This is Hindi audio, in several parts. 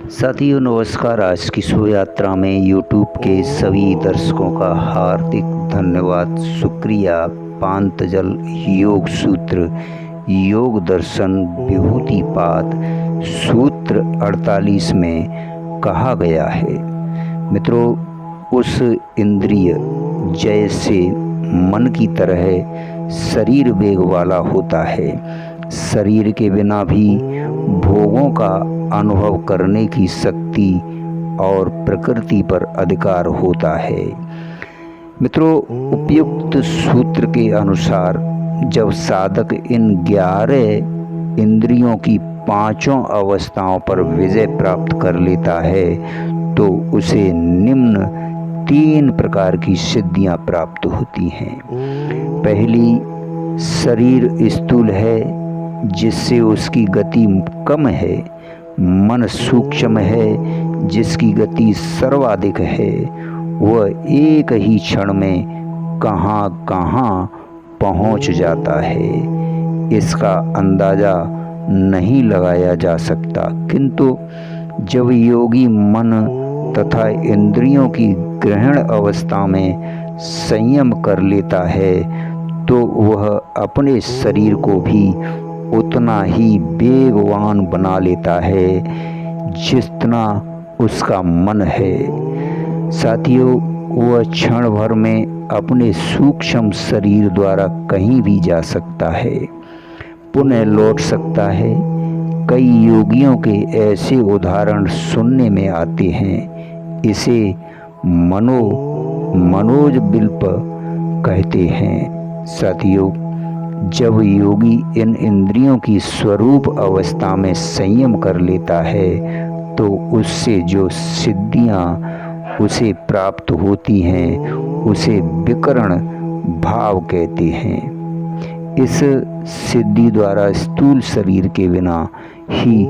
साथियों नमस्कार। आज की शो यात्रा में यूट्यूब के सभी दर्शकों का हार्दिक धन्यवाद, शुक्रिया। पांतजल योग सूत्र योग दर्शन विभूतिपाद सूत्र 48 में कहा गया है। मित्रों, उस इंद्रिय जैसे मन की तरह शरीर वेग वाला होता है। शरीर के बिना भी भोगों का अनुभव करने की शक्ति और प्रकृति पर अधिकार होता है। मित्रों, उपयुक्त सूत्र के अनुसार जब साधक इन 11 इंद्रियों की 5 अवस्थाओं पर विजय प्राप्त कर लेता है तो उसे निम्न 3 प्रकार की सिद्धियां प्राप्त होती हैं। पहली, शरीर स्थूल है जिससे उसकी गति कम है। मन सूक्ष्म है जिसकी गति सर्वाधिक है। वह एक ही क्षण में कहाँ कहाँ पहुँच जाता है, इसका अंदाज़ा नहीं लगाया जा सकता। किंतु जब योगी मन तथा इंद्रियों की ग्रहण अवस्था में संयम कर लेता है तो वह अपने शरीर को भी उतना ही वेगवान बना लेता है जितना उसका मन है। साथियों, वह क्षण भर में अपने सूक्ष्म शरीर द्वारा कहीं भी जा सकता है, पुनः लौट सकता है। कई योगियों के ऐसे उदाहरण सुनने में आते हैं। इसे मनोज बिल्प कहते हैं। साथियों, जब योगी इन इंद्रियों की स्वरूप अवस्था में संयम कर लेता है तो उससे जो सिद्धियां उसे प्राप्त होती हैं उसे विकरण भाव कहते हैं। इस सिद्धि द्वारा स्थूल शरीर के बिना ही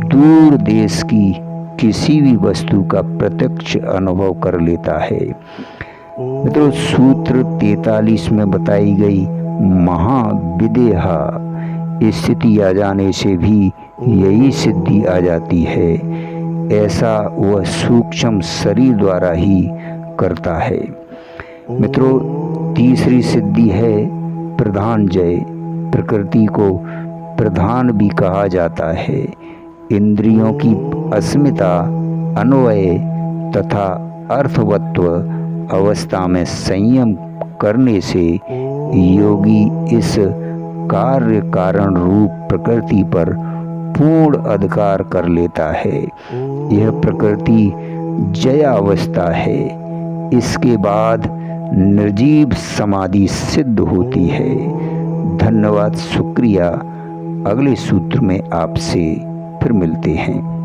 दूर देश की किसी भी वस्तु का प्रत्यक्ष अनुभव कर लेता है। मित्रों, सूत्र 43 में बताई गई महाविदेहा स्थिति आ जाने से भी यही सिद्धि आ जाती है। ऐसा वह सूक्ष्म शरीर द्वारा ही करता है। मित्रों, तीसरी सिद्धि है प्रधान जय। प्रकृति को प्रधान भी कहा जाता है। इंद्रियों की अस्मिता, अन्वय तथा अर्थवत्व अवस्था में संयम करने से योगी इस कार्य कारण रूप प्रकृति पर पूर्ण अधिकार कर लेता है। यह प्रकृति जय अवस्था है। इसके बाद निर्जीव समाधि सिद्ध होती है। धन्यवाद, शुक्रिया। अगले सूत्र में आपसे फिर मिलते हैं।